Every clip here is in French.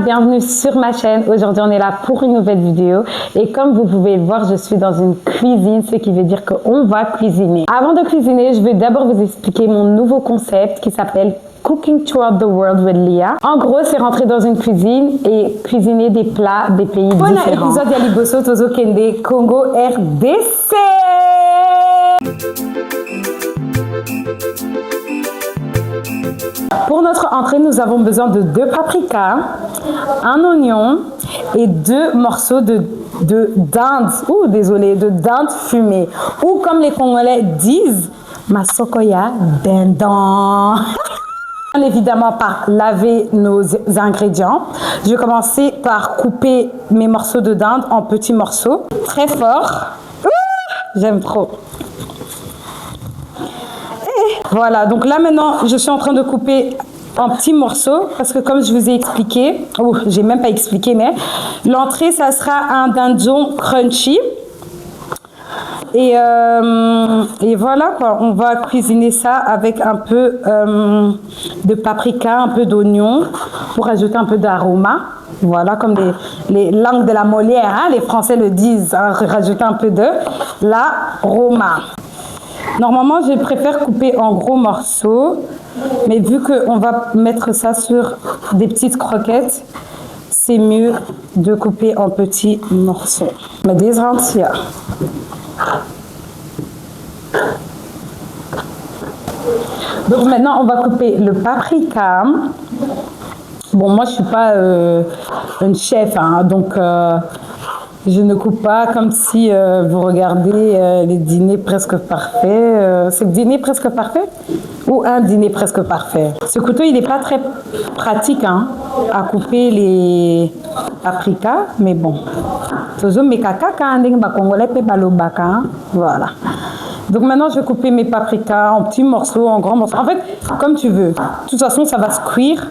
bienvenue sur ma chaîne. Aujourd'hui on est là pour une nouvelle vidéo et comme vous pouvez le voir, je suis dans une cuisine, ce qui veut dire qu'on va cuisiner. Avant de cuisiner, je vais d'abord vous expliquer mon nouveau concept qui s'appelle Cooking Throughout the World with Lia. En gros, c'est rentrer dans une cuisine et cuisiner des plats des pays différents. Épisode ya liboso tozo kende Congo RDC. Pour notre entrée, nous avons besoin de 2 paprikas, un oignon et 2 morceaux de dinde, de dinde fumée. Ou comme les Congolais disent, masokoya dindon. Évidemment par laver nos ingrédients. Je vais commencer par couper mes morceaux de dinde en petits morceaux, très forts. J'aime trop. Voilà, donc là maintenant, je suis en train de couper en petits morceaux parce que comme je vous ai expliqué, j'ai même pas expliqué, mais l'entrée, ça sera un dindon crunchy. Et voilà quoi, on va cuisiner ça avec un peu de paprika, un peu d'oignon pour ajouter un peu d'aroma. Voilà, comme les langues de la Molière, hein, les Français le disent, hein, rajouter un peu de l'aroma. Normalement, je préfère couper en gros morceaux, mais vu qu'on va mettre ça sur des petites croquettes, c'est mieux de couper en petits morceaux. Mais des entiers. Donc maintenant, on va couper le paprika. Bon, moi, je suis pas une chef, hein, donc je ne coupe pas comme si vous regardez les dîners presque parfaits. C'est le dîner presque parfait ou un dîner presque parfait. Ce couteau, il n'est pas très pratique hein, à couper les paprikas, mais bon. Voilà. Donc maintenant, je vais couper mes paprikas en petits morceaux, en grands morceaux. En fait, comme tu veux. De toute façon, ça va se cuire.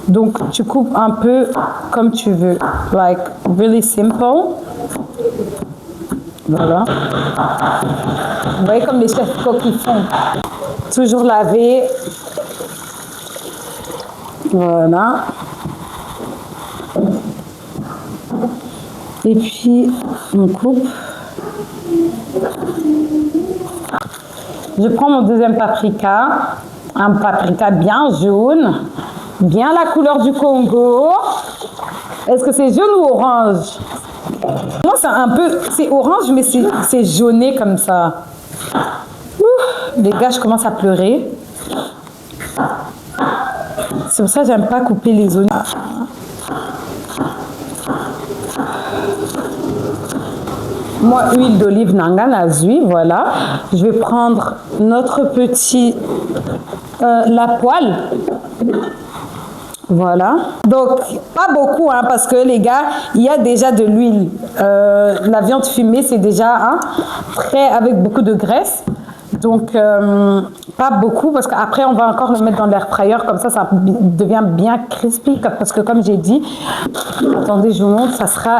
Donc, tu coupes un peu comme tu veux. Like, really simple. Voilà. Vous voyez comme les chefs coq qui font. Toujours laver. Voilà. Et puis, on coupe. Je prends mon deuxième paprika, un paprika bien jaune, bien la couleur du Congo. Est-ce que c'est jaune ou orange? Non, c'est orange, mais c'est jauné comme ça. Les gars, je commence à pleurer. C'est pour ça que j'aime pas couper les oignons. Moi, huile d'olive nanga zui, voilà. Je vais prendre notre petit la poêle. Voilà. Donc, pas beaucoup, hein, parce que les gars, il y a déjà de l'huile. La viande fumée, c'est déjà hein, très avec beaucoup de graisse. Donc, pas beaucoup, parce qu'après, on va encore le mettre dans l'air fryer. Comme ça devient bien crispy. Parce que comme j'ai dit, attendez, je vous montre, ça sera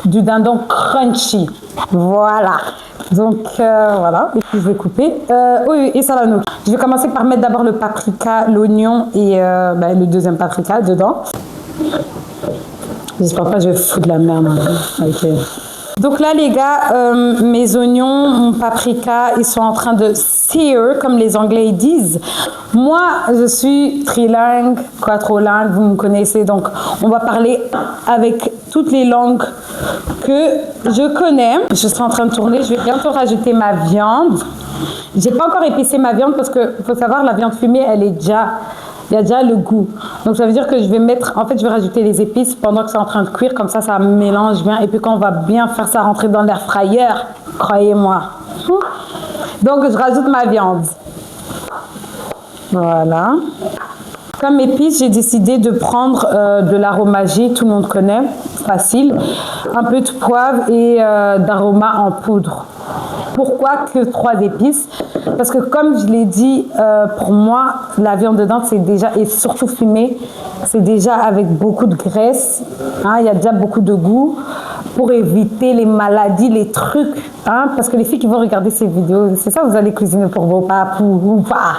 du dindon crunchy. Voilà. Donc, voilà. Et puis, je vais couper. Oui, et ça va nous. Je vais commencer par mettre d'abord le paprika, l'oignon et le deuxième paprika dedans. J'espère pas que je vais foutre de la merde. Hein. Okay. Donc là, les gars, mes oignons, mon paprika, ils sont en train de sear, comme les Anglais disent. Moi, je suis trilingue, quadrilingue, vous me connaissez. Donc, on va parler avec toutes les langues que je connais. Je suis en train de tourner. Je vais bientôt rajouter ma viande. J'ai pas encore épicé ma viande parce que, faut savoir, la viande fumée, il y a déjà le goût. Donc, ça veut dire que je vais mettre, en fait, je vais rajouter les épices pendant que c'est en train de cuire. Comme ça mélange bien. Et puis, quand on va bien faire ça rentrer dans l'air fryer, croyez-moi. Donc, je rajoute ma viande. Voilà. Comme épices, j'ai décidé de prendre de l'aromagie, tout le monde connaît, facile. Un peu de poivre et d'aroma en poudre. Pourquoi que 3 épices? Parce que comme je l'ai dit, pour moi, la viande de dinde, c'est déjà, et surtout fumée, c'est déjà avec beaucoup de graisse. Hein, il y a déjà beaucoup de goût pour éviter les maladies, les trucs. Hein, parce que les filles qui vont regarder ces vidéos, c'est ça, vous allez cuisiner pour vos papous ou pas.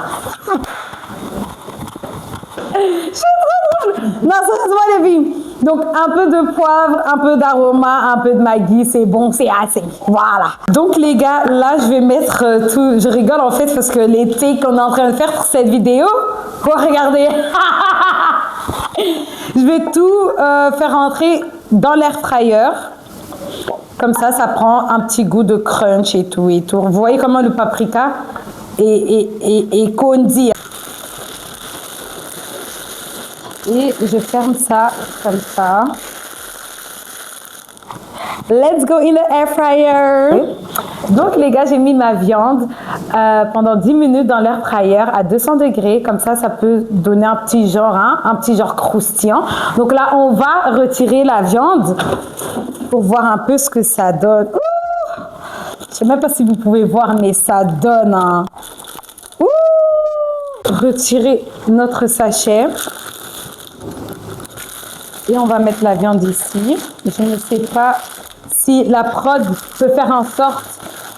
Je suis trop Non, sérieusement, les filles. Donc, un peu de poivre, un peu d'aroma, un peu de Maggi, c'est bon, c'est assez. Voilà. Donc, les gars, là, je vais mettre tout. Je rigole en fait parce que les takes qu'on est en train de faire pour cette vidéo, regardez. Je vais tout faire entrer dans l'air fryer. Comme ça prend un petit goût de crunch et tout et tout. Vous voyez comment le paprika est condi. Et je ferme ça comme ça. Let's go in the air fryer. Donc les gars, j'ai mis ma viande pendant 10 minutes dans l'air fryer à 200 degrés. Comme ça peut donner un petit genre, un petit genre croustillant. Donc là, on va retirer la viande pour voir un peu ce que ça donne. Ouh! Je sais même pas si vous pouvez voir, mais ça donne un... Ouh! Retirer notre sachet. Et on va mettre la viande ici. Je ne sais pas si la prod peut faire en sorte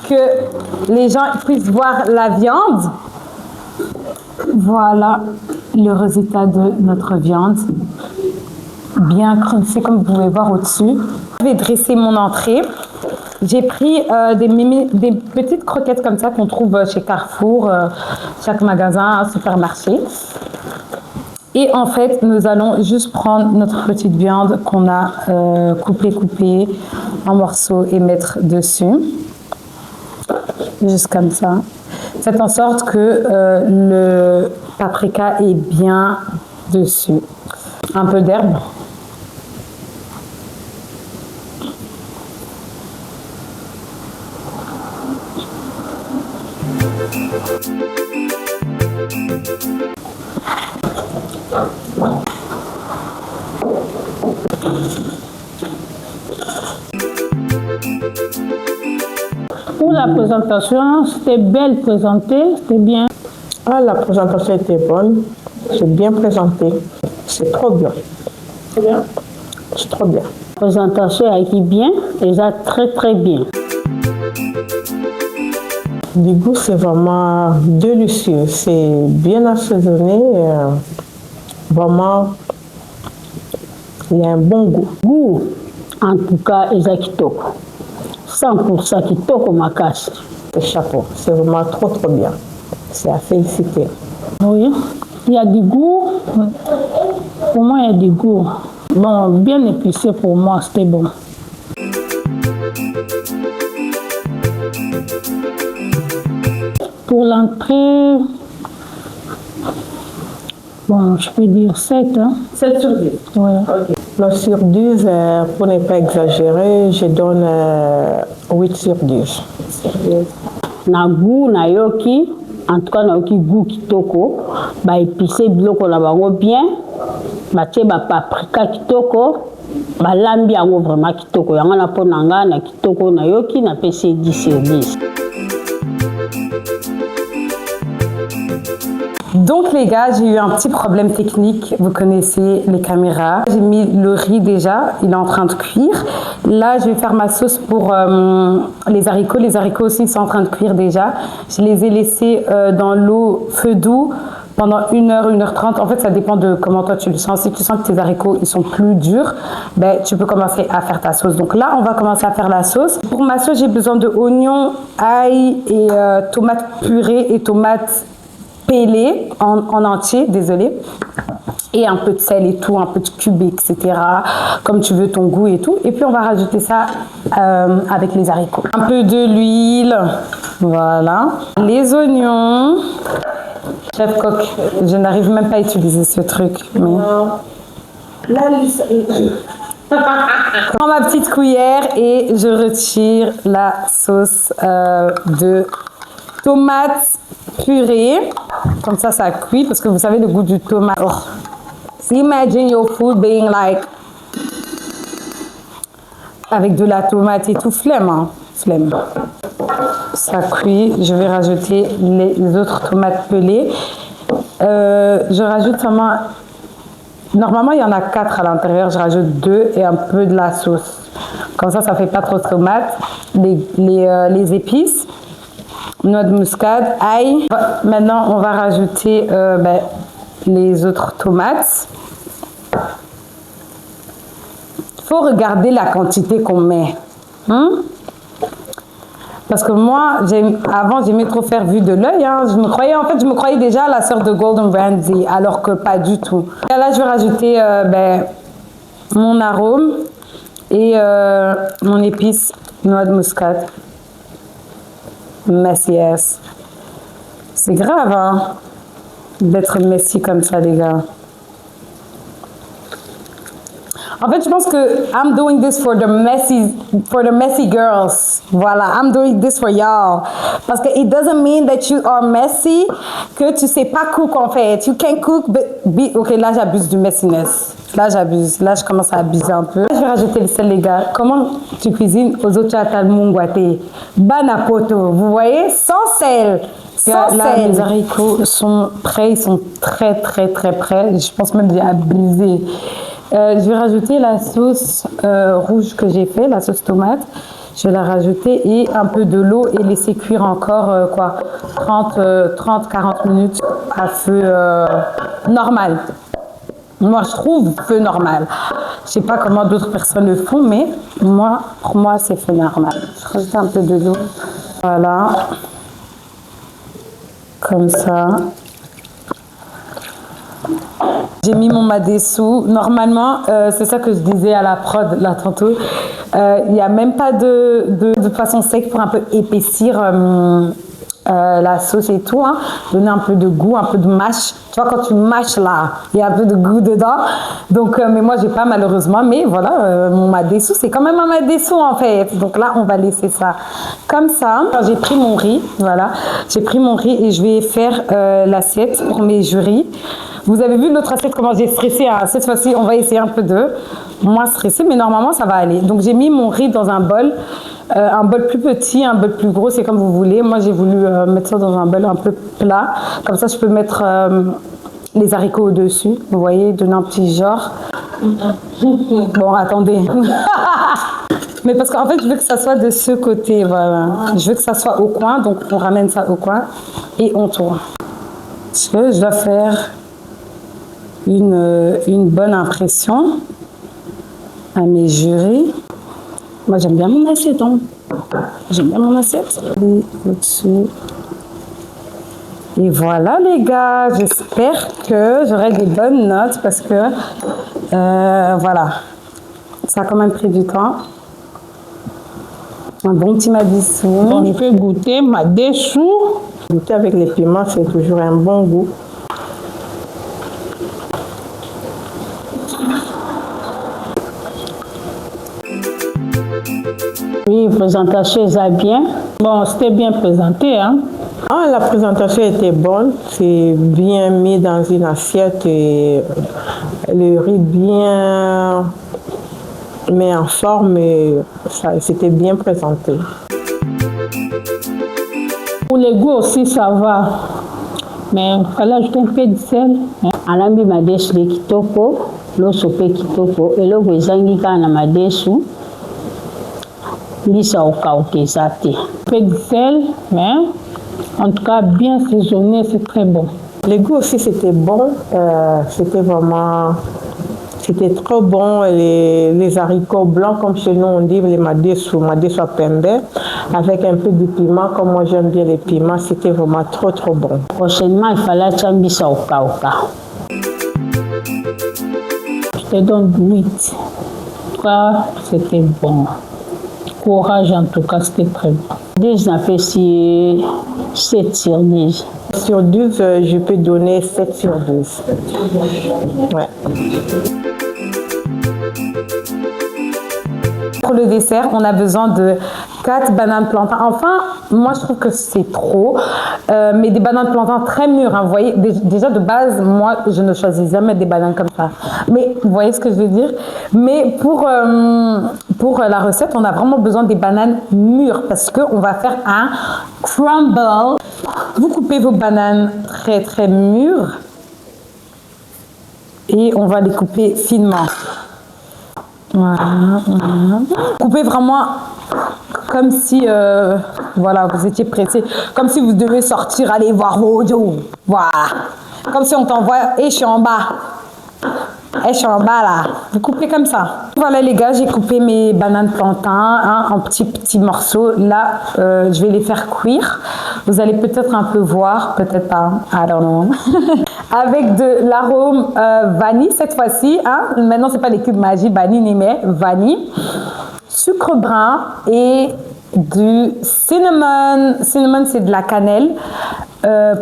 que les gens puissent voir la viande. Voilà le résultat de notre viande. Bien crunchy comme vous pouvez voir au-dessus. Je vais dresser mon entrée. J'ai pris des petites croquettes comme ça qu'on trouve chez Carrefour, chaque magasin, supermarché. Et en fait, nous allons juste prendre notre petite viande qu'on a coupée en morceaux et mettre dessus. Juste comme ça. Faites en sorte que le paprika est bien dessus. Un peu d'herbe. Pour la présentation, c'était belle présentée, c'était bien. Ah, la présentation était bonne, c'est bien présenté, c'est trop bien. C'est bien. C'est trop bien. La présentation a été bien, et ça très très bien. Du goût, c'est vraiment délicieux, c'est bien assaisonné, vraiment, il y a un bon goût. Goût, en tout cas, eza kitoko. 100% kitoko makasi. Le chapeau, c'est vraiment trop bien. C'est à féliciter. Oui, il y a du goût. Pour moi, il y a du goût. Bon, bien épicé pour moi, c'était bon. Pour l'entrée, bon, je peux dire 7. Hein? 7 sur 10. Ouais. Okay. Le sur 10, pour ne pas exagérer, je donne 8 sur 10. Na goût, na yoki, en tout cas, na yoki goût kitoko, ba épicé biloko na bango bien, ba tie ba paprika kitoko, ba lambi yango vraiment kitoko. Yango na po nanga na kitoko na yoki na pesi 10 sur 10. Donc les gars, j'ai eu un petit problème technique, vous connaissez les caméras. J'ai mis le riz déjà, il est en train de cuire. Là, je vais faire ma sauce pour les haricots. Les haricots aussi sont en train de cuire déjà. Je les ai laissés dans l'eau feu doux pendant 1 heure, 1h30. En fait, ça dépend de comment toi tu le sens. Si tu sens que tes haricots ils sont plus durs, ben, tu peux commencer à faire ta sauce. Donc là, on va commencer à faire la sauce. Pour ma sauce, j'ai besoin de oignons, ail et tomates purées et tomates pelé en entier, désolé, et un peu de sel et tout, un peu de cube, etc. Comme tu veux ton goût et tout. Et puis on va rajouter ça avec les haricots. Un peu de l'huile, voilà. Les oignons. Chef Coq, je n'arrive même pas à utiliser ce truc. Mais... Là, je prends ma petite cuillère et je retire la sauce de tomates purée. Comme ça cuit parce que vous savez le goût du tomate. Oh. So imagine your food being like avec de la tomate et tout, flemme, hein? Flemme. Ça cuit. Je vais rajouter les autres tomates pelées. Je rajoute seulement. Normalement, il y en a 4 à l'intérieur. Je rajoute 2 et un peu de la sauce. Comme ça fait pas trop de tomates. Les épices. Noix de muscade, ail. Maintenant, on va rajouter les autres tomates. faut regarder la quantité qu'on met. Parce que moi, avant, j'aimais trop faire vue de l'œil. Hein. Je me croyais déjà la sœur de Gordon Ramsay, alors que pas du tout. Et là, je vais rajouter mon arôme et mon épice noix de muscade. Messy ass. C'est grave, hein, d'être messy comme ça, les gars. En fait, je pense que I'm doing this for the messy girls. Voilà, I'm doing this for y'all. Parce que it doesn't mean that you are messy, que tu sais pas cook en fait. You can cook, but ok, là j'abuse du messiness. Là j'abuse. Là je commence à abuser un peu. Je vais rajouter le sel, les gars. Comment tu cuisines aux autres mungwate? Banapoto, vous voyez? Sans sel. Sans là, sel. les haricots sont prêts, ils sont très prêts. Je pense même que j'ai abusé. Je vais rajouter la sauce rouge que j'ai fait, la sauce tomate. Je vais la rajouter et un peu de l'eau et laisser cuire encore 30-40 minutes à feu normal. Moi, je trouve feu normal. Je sais pas comment d'autres personnes le font, mais pour moi, c'est feu normal. Je rajoute un peu de l'eau. Voilà. Comme ça. J'ai mis mon madessou. Normalement, c'est ça que je disais à la prod là tantôt. Il n'y a même pas de poisson sec pour un peu épaissir la sauce et tout. Hein. Donner un peu de goût, un peu de mâche. Tu vois, quand tu mâches là, il y a un peu de goût dedans. Donc, mais moi, j'ai pas malheureusement. Mais voilà, mon madessou, c'est quand même un madessou en fait. Donc là, on va laisser ça comme ça. J'ai pris mon riz. Voilà. J'ai pris mon riz et je vais faire l'assiette pour mes jurys. Vous avez vu l'autre assiette, comment j'ai stressé. Hein. Cette fois-ci, on va essayer un peu de moins stresser, mais normalement, ça va aller. Donc, j'ai mis mon riz dans un bol plus petit, un bol plus gros, c'est comme vous voulez. Moi, j'ai voulu mettre ça dans un bol un peu plat. Comme ça, je peux mettre les haricots au-dessus. Vous voyez, donner un petit genre. Bon, attendez. Mais parce qu'en fait, je veux que ça soit de ce côté. Voilà. Je veux que ça soit au coin, donc on ramène ça au coin et on tourne. Parce que je dois faire une bonne impression à mes jurys. Moi, j'aime bien mon assiette. Hein. J'aime bien mon assiette. Au-dessus. Et voilà, les gars. J'espère que j'aurai des bonnes notes parce que, voilà, ça a quand même pris du temps. Un bon petit madessou. Donc, je peux goûter madessou. Goûter avec les piments, c'est toujours un bon goût. Oui, présentation, ça bien. Bon, c'était bien présenté, hein. Ah, la présentation était bonne. C'est bien mis dans une assiette et le riz bien mis en forme et c'était bien présenté. Pour les goûts aussi, ça va. Mais il fallait ajouter un peu de sel. Alambi madessu de kitoko, loso pe kitoko, et l'eau ezangi na madessu. Lisa okauke zate. Un peu de sel, mais en tout cas bien saisonné, c'est très bon. Les goûts aussi c'était bon, c'était trop bon. Les haricots blancs comme chez nous on dit les madessu pembe, avec un peu de piment comme moi j'aime bien les piments, c'était vraiment trop bon. Prochainement il fallait chambisa okauka. Je te donne 8. En tout cas c'était bon. Courage en tout cas, c'était très bon. 10, on fait 7 sur 10. Sur 12, je peux donner 7 sur 12. Ouais. Pour le dessert, on a besoin de 4 bananes plantains. Enfin, moi je trouve que c'est trop, mais des bananes plantains très mûres. Hein, vous voyez, déjà de base, moi je ne choisis jamais des bananes comme ça. Mais vous voyez ce que je veux dire? Mais pour la recette, on a vraiment besoin des bananes mûres parce qu'on va faire un crumble. Vous coupez vos bananes très mûres et on va les couper finement. Voilà. Coupez vraiment comme si voilà, vous étiez pressé, comme si vous devez sortir, aller voir vos audios. Voilà. Comme si on t'envoie, et je suis en bas. Et je suis en bas là. Vous coupez comme ça. Voilà les gars, j'ai coupé mes bananes plantains en petits morceaux. Là, je vais les faire cuire. Vous allez peut-être un peu voir, peut-être pas, I don't know. Avec de l'arôme vanille cette fois-ci. Maintenant, c'est pas les cubes magiques, vanille, mais vanille. Sucre brun et du cinnamon. Cinnamon, c'est de la cannelle.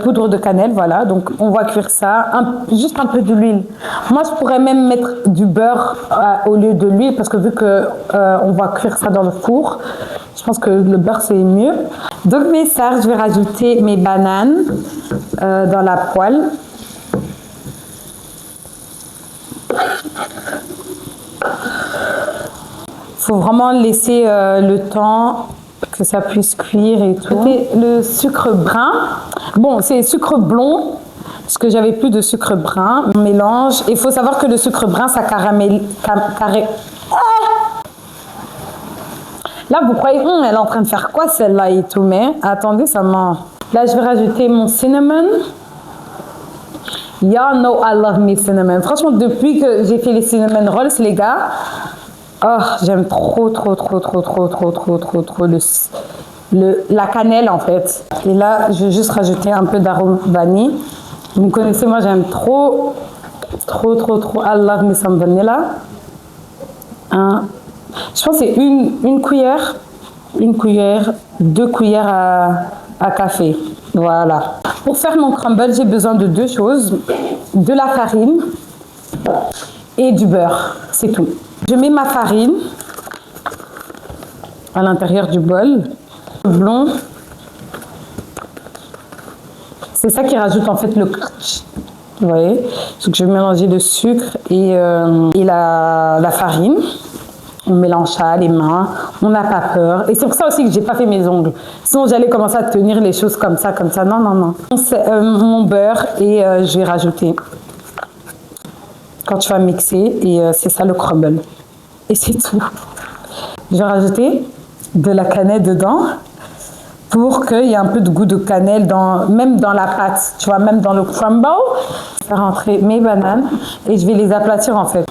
Poudre de cannelle, voilà. Donc, on va cuire ça. Juste un peu d'huile. Moi, je pourrais même mettre du beurre au lieu de l'huile parce que vu que on va cuire ça dans le four, je pense que le beurre, c'est mieux. Donc, mes sars, je vais rajouter mes bananes dans la poêle. Il faut vraiment laisser le temps que ça puisse cuire et tout. Le sucre brun, bon, c'est sucre blond, parce que j'avais plus de sucre brun. On mélange. Il faut savoir que le sucre brun, ça caramélise. Là, vous croyez, elle est en train de faire quoi celle-là et tout, mais attendez, ça ment. Là, je vais rajouter mon cinnamon. Y'all know I love me cinnamon. Franchement, depuis que j'ai fait les cinnamon rolls, les gars, oh, j'aime trop la cannelle en fait. Et là, je vais juste rajouter un peu d'arôme vanille. Vous me connaissez, moi j'aime trop. I love me some vanilla. Je pense que c'est une cuillère, 2 cuillères à café. Voilà. Pour faire mon crumble, j'ai besoin de 2 choses. De la farine et du beurre. C'est tout. Je mets ma farine à l'intérieur du bol. Blond. C'est ça qui rajoute en fait le crunch. Vous voyez? Donc je vais mélanger le sucre et la farine. On mélange ça, les mains, on n'a pas peur. Et c'est pour ça aussi que j'ai pas fait mes ongles. Sinon, j'allais commencer à tenir les choses comme ça. Non. Mon beurre et je vais rajouter quand tu vas mixer. Et c'est ça le crumble. Et c'est tout. Je vais rajouter de la cannelle dedans pour qu'il y ait un peu de goût de cannelle même dans la pâte. Tu vois, même dans le crumble. Je vais faire rentrer mes bananes et je vais les aplatir en fait.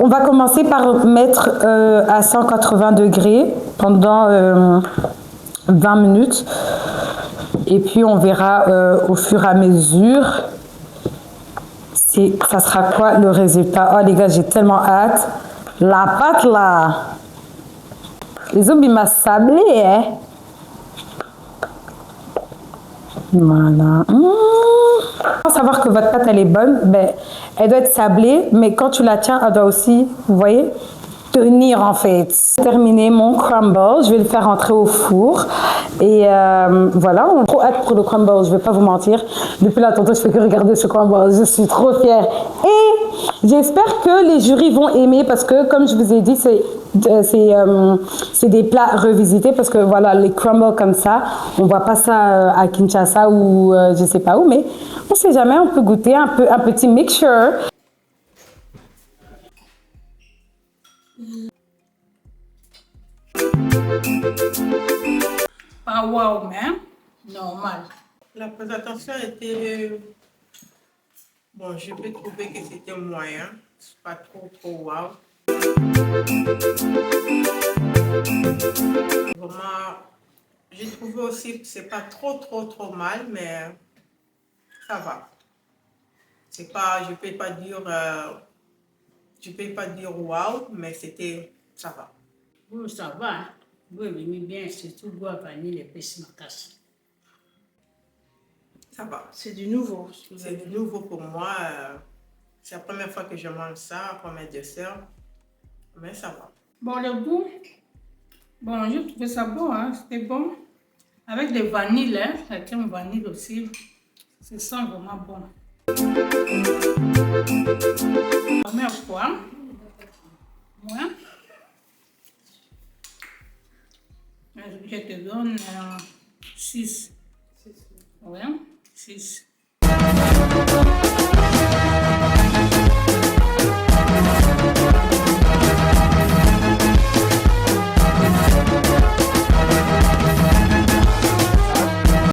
On va commencer par mettre à 180 degrés pendant 20 minutes. Et puis on verra au fur et à mesure ça sera quoi le résultat. Oh les gars, j'ai tellement hâte. La pâte là. Les hommes, ils m'ont sablé, hein. Voilà. Pour savoir que votre pâte elle est bonne, ben, elle doit être sablée, mais quand tu la tiens, elle doit aussi, vous voyez, tenir en fait. J'ai terminé mon crumble, je vais le faire rentrer au four. Et voilà, on a trop hâte pour le crumble, je vais pas vous mentir. Depuis là, tantôt, je fais que regarder ce crumble, je suis trop fière. Et j'espère que les jurys vont aimer parce que, comme je vous ai dit, c'est des plats revisités parce que voilà, les crumbles comme ça, on voit pas ça à Kinshasa ou je sais pas où, mais on sait jamais, on peut goûter un petit mixture. Pas wow, mais normal. La présentation était... Bon, je peux trouver que c'était moyen. C'est pas trop wow. Vraiment, j'ai trouvé aussi que c'est pas trop mal, mais ça va. C'est pas, je peux pas dire wow, mais ça va. Bon, ça va. Oui, mais bien, surtout bois vanille et pêche macasse. Ça va, c'est du nouveau. C'est du nouveau pour moi. C'est la première fois que je mange ça comme un dessert. Mais ça va. Bon, le goût, bon, j'ai trouvé ça bon, hein, c'était bon. Avec des vanilles, hein, la crème vanille aussi, ça sent vraiment bon. Première fois, ouais. Je te donne 6. Ouais, 6.